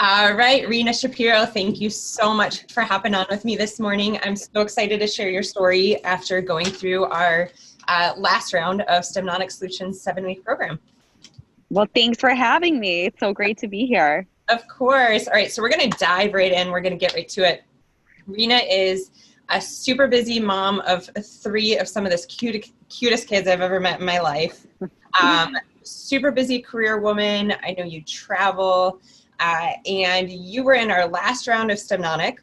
All right, Rena Shapiro, thank you so much for hopping on with me this morning. I'm so excited to share your story after going through our last round of Stemnomic Solutions 7-week program. Well, thanks for having me. It's so great to be here. Of course. All right, so we're going to dive right in. We're going to get right to it. Rena is a super busy mom of 3 of some of the cutest kids I've ever met in my life. Super busy career woman. I know you travel. And you were in our last round of Stemnomic,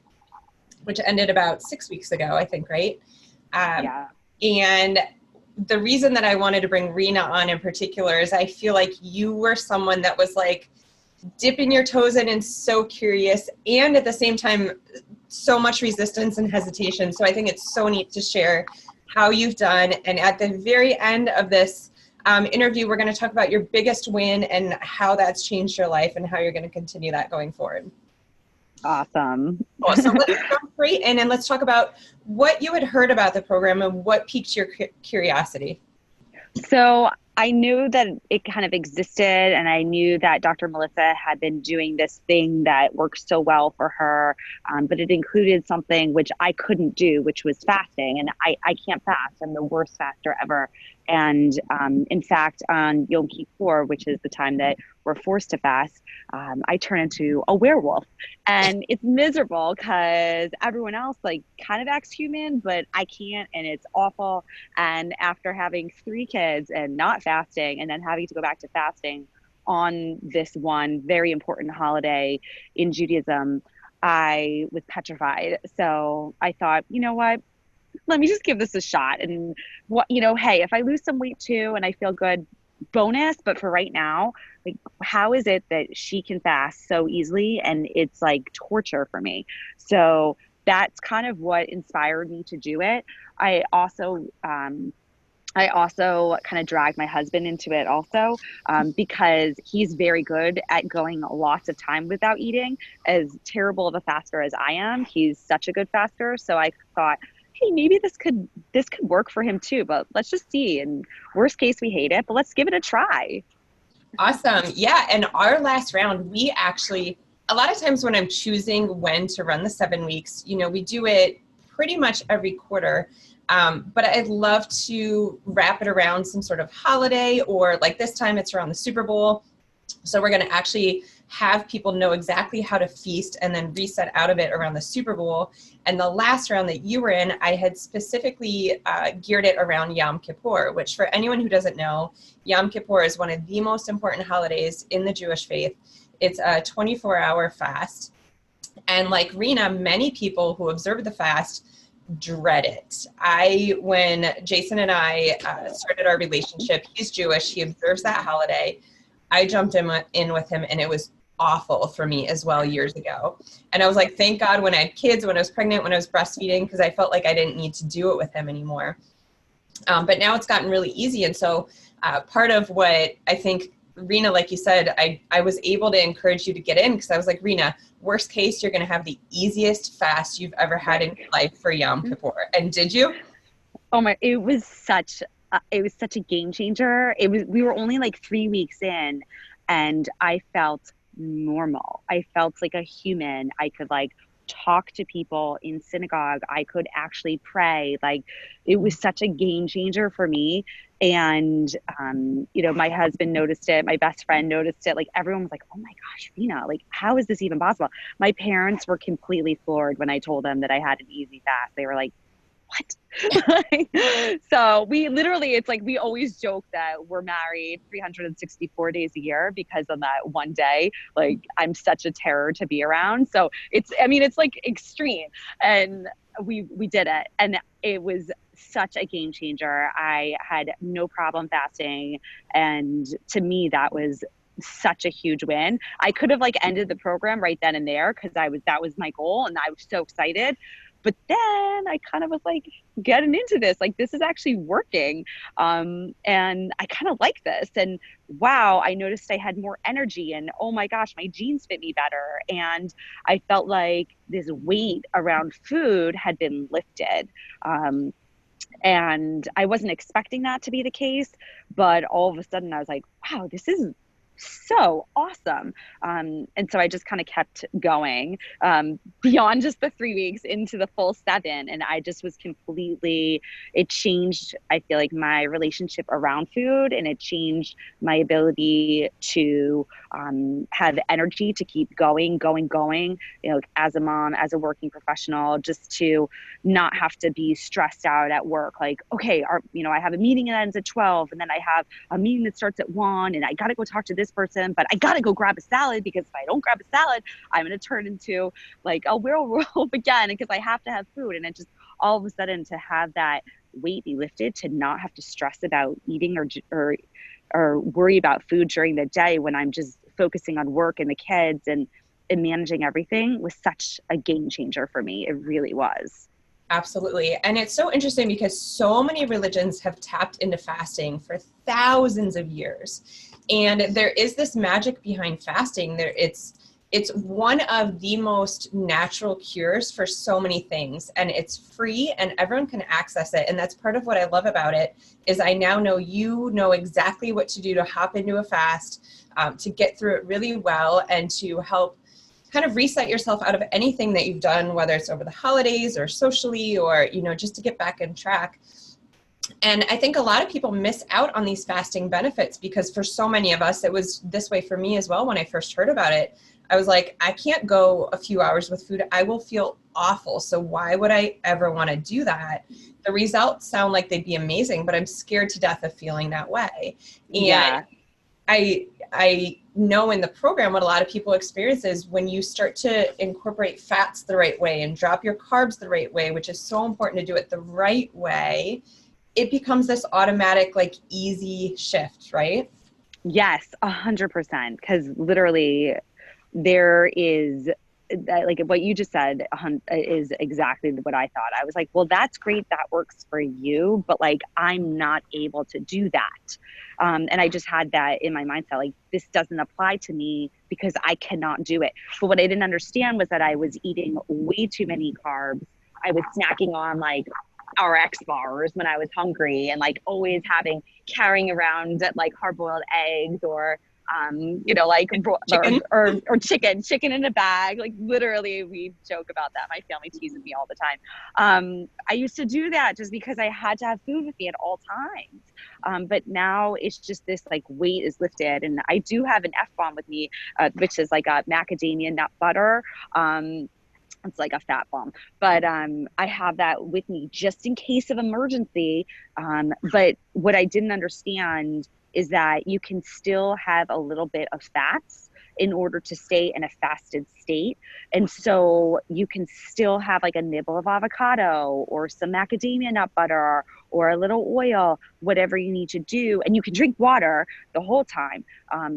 which ended about 6 weeks ago, I think, right? Yeah. And the reason that I wanted to bring Rena on in particular is I feel like you were someone that was like dipping your toes in and so curious, and at the same time, so much resistance and hesitation. So I think it's so neat to share how you've done. And at the very end of this interview, we're going to talk about your biggest win and how that's changed your life and how you're going to continue that going forward. Awesome. Cool. So let's jump right in and let's talk about what you had heard about the program and what piqued your curiosity. So I knew that it kind of existed, and I knew that Dr. Melissa had been doing this thing that works so well for her, but it included something which I couldn't do, which was fasting. And I can't fast. I'm the worst faster ever. And in fact, on Yom Kippur, which is the time that we're forced to fast, I turn into a werewolf. And it's miserable because everyone else like kind of acts human, but I can't, and it's awful. And after having 3 kids and not fasting, and then having to go back to fasting on this one very important holiday in Judaism, I was petrified. So I thought, you know what? Let me just give this a shot. And hey, if I lose some weight too and I feel good, bonus. But for right now, like, how is it that she can fast so easily and it's like torture for me? So that's kind of what inspired me to do it. I also kind of dragged my husband into it also, because he's very good at going lots of time without eating. As terrible of a faster as I am, he's such a good faster. So I thought, hey, maybe this could work for him too, but let's just see. And worst case, we hate it, but let's give it a try. Awesome. Yeah. And our last round, we actually, a lot of times when I'm choosing when to run the 7 weeks, we do it pretty much every quarter. But I'd love to wrap it around some sort of holiday, or like this time it's around the Super Bowl. So we're going to actually have people know exactly how to feast and then reset out of it around the Super Bowl. And the last round that you were in, I had specifically geared it around Yom Kippur, which for anyone who doesn't know, Yom Kippur is one of the most important holidays in the Jewish faith. It's a 24-hour fast. And like Rena, many people who observe the fast dread it. When Jason and I started our relationship, he's Jewish, he observes that holiday. I jumped in with him, and it was awful for me as well years ago. And I was like, thank God when I had kids, when I was pregnant, when I was breastfeeding, because I felt like I didn't need to do it with him anymore. But now it's gotten really easy. And so part of what I think, Rena, like you said, I was able to encourage you to get in, because I was like, Rena, worst case, you're going to have the easiest fast you've ever had in your life for Yom Kippur. And did you? Oh my, it was such a game changer. We were only like 3 weeks in, and I felt normal. I felt like a human. I could like talk to people in synagogue. I could actually pray. Like, it was such a game changer for me. And, my husband noticed it. My best friend noticed it. Like, everyone was like, oh my gosh, Rena, like, how is this even possible? My parents were completely floored when I told them that I had an easy fast. They were like, what? So it's like, we always joke that we're married 364 days a year, because on that one day, like, I'm such a terror to be around. So it's like extreme, and we did it. And it was such a game changer. I had no problem fasting. And to me, that was such a huge win. I could have like ended the program right then and there, because that was my goal, and I was so excited. But then I kind of was like getting into this, like, this is actually working. And I kind of like this. And wow, I noticed I had more energy, and oh my gosh, my jeans fit me better. And I felt like this weight around food had been lifted. And I wasn't expecting that to be the case, but all of a sudden I was like, wow, this is so awesome. And so I just kind of kept going beyond just the 3 weeks into the full 7. And I just was completely, it changed, I feel like, my relationship around food, and it changed my ability to have energy to keep going, you know, as a mom, as a working professional, just to not have to be stressed out at work. Like, okay, you know, I have a meeting that ends at 12, and then I have a meeting that starts at 1, and I got to go talk to this person, but I got to go grab a salad, because if I don't grab a salad, I'm going to turn into like a werewolf again, because I have to have food. And it just, all of a sudden, to have that weight be lifted, to not have to stress about eating or worry about food during the day when I'm just focusing on work and the kids and managing everything, was such a game changer for me. It really was. Absolutely. And it's so interesting because so many religions have tapped into fasting for thousands of years. And there is this magic behind fasting. It's one of the most natural cures for so many things, and it's free and everyone can access it. And that's part of what I love about it, is I now know you know exactly what to do to hop into a fast, to get through it really well, and to help kind of reset yourself out of anything that you've done, whether it's over the holidays or socially, or, you know, just to get back on track. And I think a lot of people miss out on these fasting benefits, because for so many of us, it was this way for me as well. When I first heard about it, I was like, I can't go a few hours with food. I will feel awful. So why would I ever want to do that? The results sound like they'd be amazing, but I'm scared to death of feeling that way. And Yeah. I know in the program what a lot of people experience is when you start to incorporate fats the right way and drop your carbs the right way, which is so important to do it the right way, it becomes this automatic, like, easy shift, right? Yes, 100%. Because literally, there is, like what you just said, is exactly what I thought. I was like, well, that's great, that works for you, but like, I'm not able to do that. And I just had that in my mindset, like, this doesn't apply to me because I cannot do it. But what I didn't understand was that I was eating way too many carbs. I was snacking on like RX bars when I was hungry, and like always carrying around like hard-boiled eggs, or you know, like Chicken. or chicken in a bag. Like, literally, we joke about that. My family teases me all the time. I used to do that just because I had to have food with me at all times. But now it's just this, like, weight is lifted, and I do have an F-bomb with me, which is like a macadamia nut butter. It's like a fat bomb, but I have that with me just in case of emergency. But what I didn't understand is that you can still have a little bit of fats in order to stay in a fasted state. And so you can still have like a nibble of avocado or some macadamia nut butter or a little oil, whatever you need to do. And you can drink water the whole time.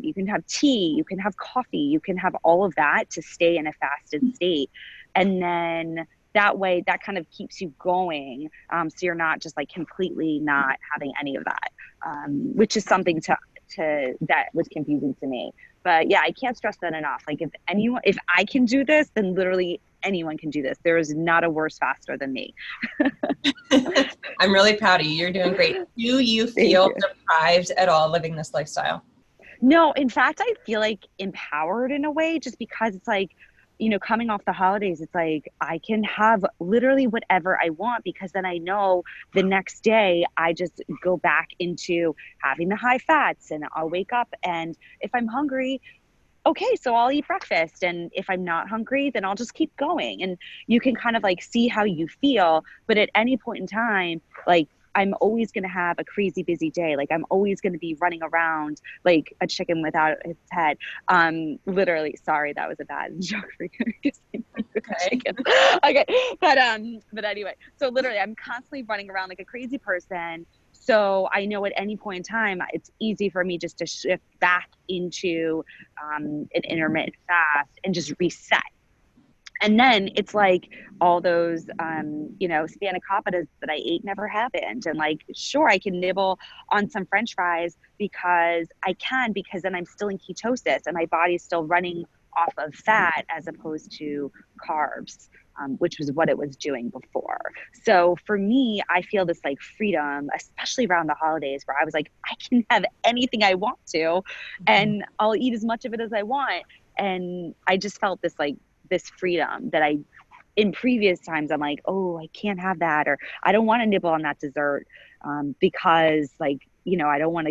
You can have tea, you can have coffee, you can have all of that to stay in a fasted state. And then that way, that kind of keeps you going. So you're not just like completely not having any of that, which is something to that was confusing to me. But yeah, I can't stress that enough. Like, if I can do this, then literally anyone can do this. There is not a worse faster than me. I'm really proud of you. You're doing great. Do you feel deprived at all living this lifestyle? No, in fact, I feel like empowered in a way, just because it's like, you know, coming off the holidays, it's like I can have literally whatever I want, because then I know the next day I just go back into having the high fats, and I'll wake up, and if I'm hungry, okay, so I'll eat breakfast. And if I'm not hungry, then I'll just keep going. And you can kind of like see how you feel. But at any point in time, like, I'm always going to have a crazy busy day. Like, I'm always going to be running around like a chicken without its head. Literally, sorry, that was a bad joke for you. Okay. Okay. But anyway, so literally I'm constantly running around like a crazy person. So I know at any point in time, it's easy for me just to shift back into an intermittent fast and just reset. And then it's like all those, you know, spanakoppitas that I ate never happened. And like, sure, I can nibble on some French fries because I can, because then I'm still in ketosis and my body's still running off of fat as opposed to carbs, which was what it was doing before. So for me, I feel this like freedom, especially around the holidays, where I was like, I can have anything I want to, and I'll eat as much of it as I want. And I just felt this like this freedom that I, in previous times, I'm like, oh, I can't have that, or I don't want to nibble on that dessert, because like, you know, I want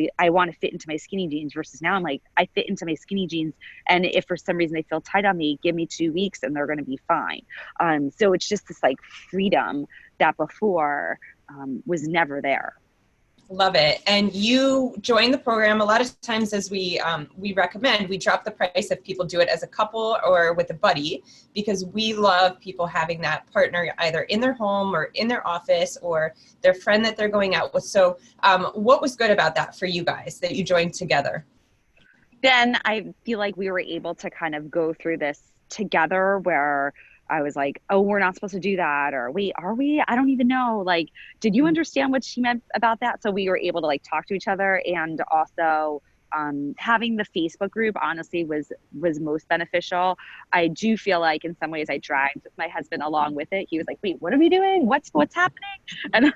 to fit into my skinny jeans, versus now I'm like, I fit into my skinny jeans. And if for some reason they feel tight on me, give me 2 weeks and they're going to be fine. So it's just this like freedom that before was never there. Love it. And you join the program. A lot of times, as we recommend, we drop the price if people do it as a couple or with a buddy, because we love people having that partner either in their home or in their office or their friend that they're going out with. So what was good about that for you guys that you joined together? Then I feel like we were able to kind of go through this together, where I was like, oh, we're not supposed to do that. Or wait, are we? I don't even know. Like, did you understand what she meant about that? So we were able to like talk to each other. And also having the Facebook group honestly was most beneficial. I do feel like in some ways I dragged my husband along with it. He was like, wait, what are we doing? What's happening? And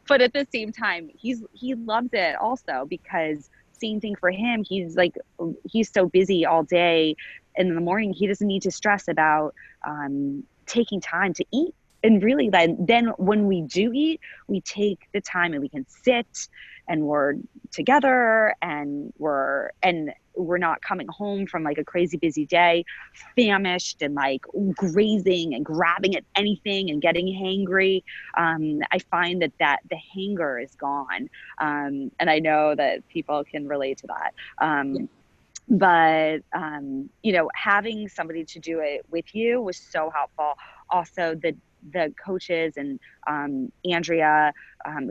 but at the same time, he loves it also, because same thing for him. He's so busy all day. In the morning, he doesn't need to stress about taking time to eat. And really, then when we do eat, we take the time and we can sit and we're together, and we're not coming home from like a crazy busy day, famished and like grazing and grabbing at anything and getting hangry. I find that the hanger is gone. And I know that people can relate to that. But, you know, having somebody to do it with you was so helpful. Also, the coaches and Andrea,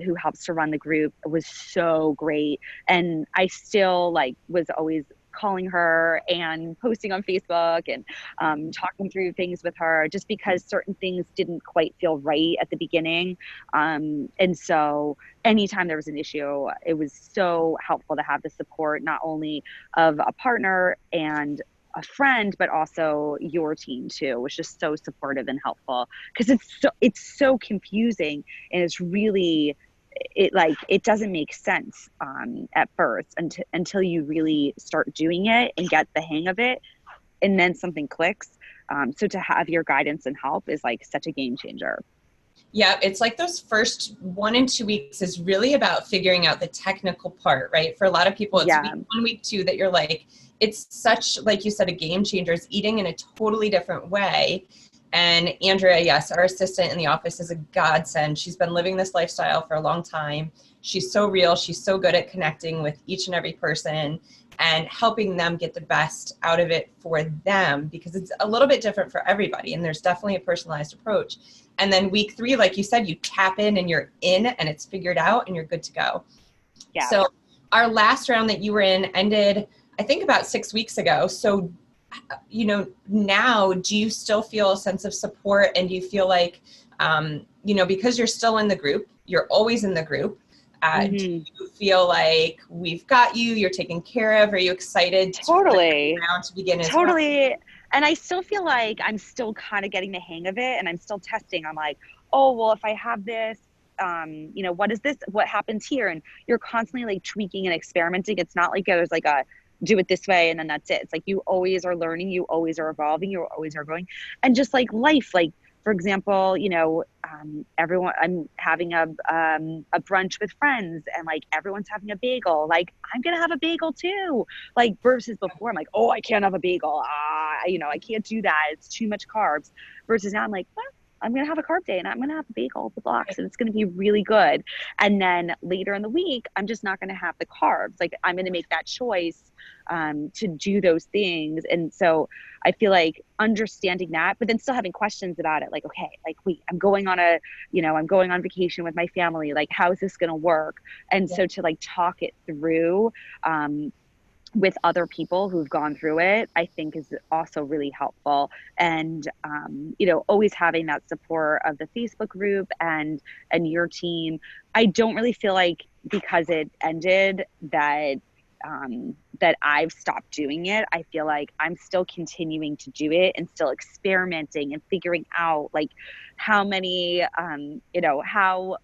who helps to run the group, was so great. And I still like was always calling her and posting on Facebook and talking through things with her, just because certain things didn't quite feel right at the beginning. And so anytime there was an issue, it was so helpful to have the support, not only of a partner and a friend, but also your team too, was just so supportive and helpful, because it's so confusing, and it's really, it doesn't make sense at first until you really start doing it and get the hang of it, and then something clicks. So to have your guidance and help is like such a game changer. Yeah, it's like those first 1 and 2 weeks is really about figuring out the technical part, right? For a lot of people, it's week 1, week 2 that you're like, it's such, like you said, a game changer. It's eating in a totally different way. And Andrea, yes, our assistant in the office, is a godsend. She's been living this lifestyle for a long time. She's so real. She's so good at connecting with each and every person and helping them get the best out of it for them, because it's a little bit different for everybody. And there's definitely a personalized approach. And then week 3, like you said, you tap in and you're in and it's figured out and you're good to go. Yeah. So our last round that you were in ended, I think, about 6 weeks ago. So, you know, now do you still feel a sense of support, and do you feel like, you know, because you're still in the group, you're always in the group, do you feel like we've got you, you're taken care of? Are you excited to begin as well? And I still feel like I'm still kind of getting the hang of it, and I'm still testing. I'm like, oh, well, if I have this, you know, what is this? What happens here? And you're constantly like tweaking and experimenting. It's not like there's like a do it this way and then that's it. It's like you always are learning, you always are evolving, you always are growing. And just like life, like for example, you know, I'm having a brunch with friends, and like everyone's having a bagel. Like I'm gonna have a bagel too. Like versus before, I'm like, oh, I can't have a bagel. You know, I can't do that. It's too much carbs. Versus now, I'm like, well, I'm gonna have a carb day, and I'm gonna have a bagel with the blocks, and it's gonna be really good. And then later in the week, I'm just not gonna have the carbs. Like I'm gonna make that choice to do those things. And so I feel like understanding that, but then still having questions about it. Like, okay, like, wait, I'm going on vacation with my family. Like, how is this going to work? And so to like talk it through, with other people who've gone through it, I think is also really helpful. And, you know, always having that support of the Facebook group and your team. I don't really feel like because it ended that that I've stopped doing it, I feel like I'm still continuing to do it and still experimenting and figuring out like how many, how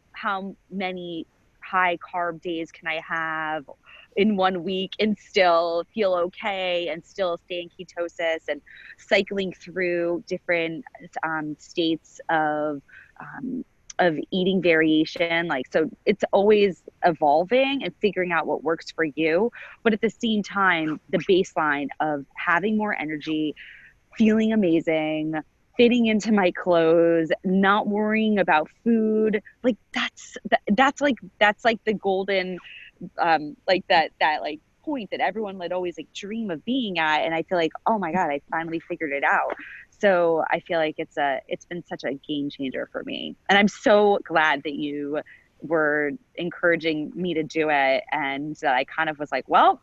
many high carb days can I have in 1 week and still feel okay and still stay in ketosis, and cycling through different states of eating variation. Like, so it's always evolving and figuring out what works for you. But at the same time, the baseline of having more energy, feeling amazing, fitting into my clothes, not worrying about food, like that's like the golden, like that like point that everyone would always like dream of being at. And I feel like, oh my God, I finally figured it out. So I feel like it's been such a game changer for me. And I'm so glad that you were encouraging me to do it. And I kind of was like, well,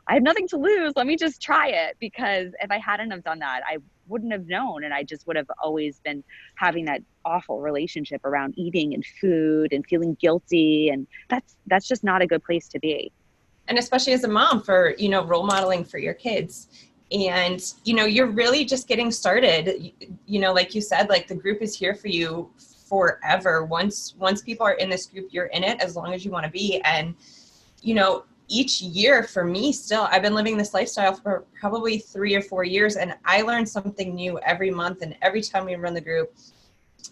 I have nothing to lose. Let me just try it. Because if I hadn't have done that, I wouldn't have known. And I just would have always been having that awful relationship around eating and food and feeling guilty. And that's just not a good place to be. And especially as a mom, for, role modeling for your kids. And, you're really just getting started. Like you said, like the group is here for you forever. Once people are in this group, you're in it as long as you want to be. And, each year for me still, I've been living this lifestyle for probably 3 or 4 years, and I learn something new every month and every time we run the group.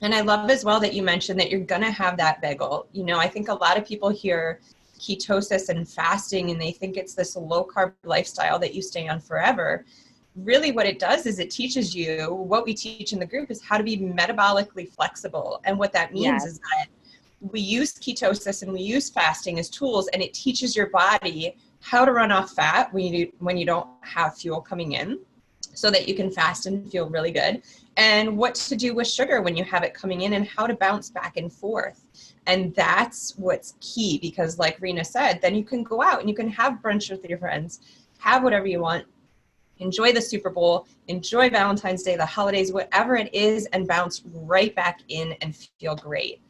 And I love as well that you mentioned that you're going to have that bagel. I think a lot of people hear ketosis and fasting and they think it's this low carb lifestyle that you stay on forever. Really what it does is it teaches you, what we teach in the group is how to be metabolically flexible. And what that means is that we use ketosis and we use fasting as tools, and it teaches your body how to run off fat when you don't have fuel coming in, so that you can fast and feel really good, and what to do with sugar when you have it coming in and how to bounce back and forth. And that's what's key, because like Rena said, then you can go out and you can have brunch with your friends, have whatever you want, enjoy the Super Bowl, enjoy Valentine's Day, the holidays, whatever it is, and bounce right back in and feel great.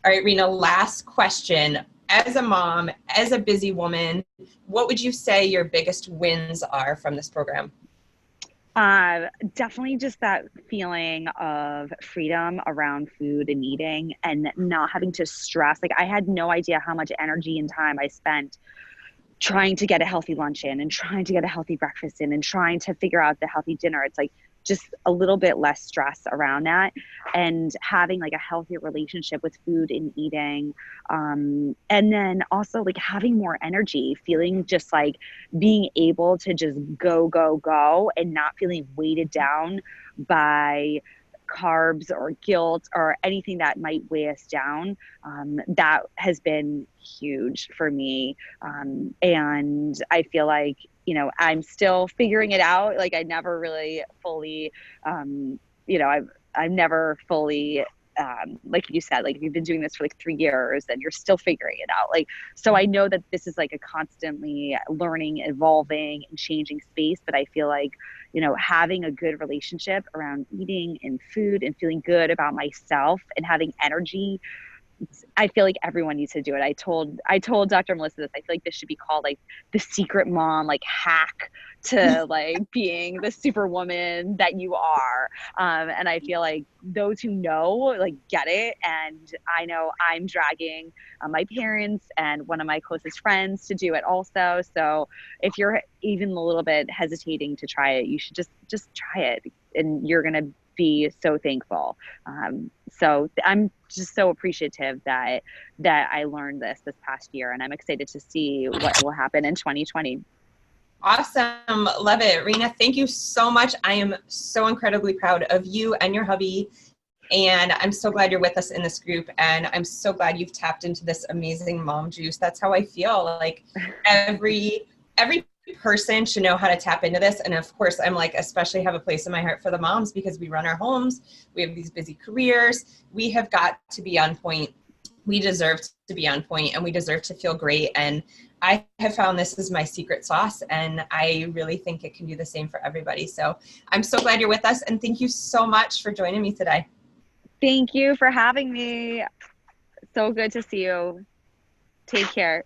All right, Rena, last question. As a mom, as a busy woman, what would you say your biggest wins are from this program? Definitely just that feeling of freedom around food and eating, and not having to stress. Like, I had no idea how much energy and time I spent trying to get a healthy lunch in and trying to get a healthy breakfast in and trying to figure out the healthy dinner. It's like just a little bit less stress around that, and having like a healthier relationship with food and eating. And then also like having more energy, feeling just like being able to just go and not feeling weighted down by carbs or guilt or anything that might weigh us down. That has been huge for me. And I feel like, I'm still figuring it out. Like, I never really fully, I've never fully, like you said, like, you've been doing this for like 3 years and you're still figuring it out. Like, so I know that this is like a constantly learning, evolving and changing space, but I feel like, having a good relationship around eating and food and feeling good about myself and having energy, I feel like everyone needs to do it. I told Dr. Melissa this. I feel like this should be called like the secret mom, like hack to like being the superwoman that you are. And I feel like those who know like get it. And I know I'm dragging my parents and one of my closest friends to do it also. So if you're even a little bit hesitating to try it, you should just try it, and you're gonna be so thankful. So I'm just so appreciative that I learned this past year, and I'm excited to see what will happen in 2020. Awesome. Love it. Rena, thank you so much. I am so incredibly proud of you and your hubby. And I'm so glad you're with us in this group. And I'm so glad you've tapped into this amazing mom juice. That's how I feel. Like every person should know how to tap into this. And of course, I'm like, especially have a place in my heart for the moms, because we run our homes. We have these busy careers. We have got to be on point. We deserve to be on point, and we deserve to feel great. And I have found this is my secret sauce, and I really think it can do the same for everybody. So I'm so glad you're with us, and thank you so much for joining me today. Thank you for having me. So good to see you. Take care.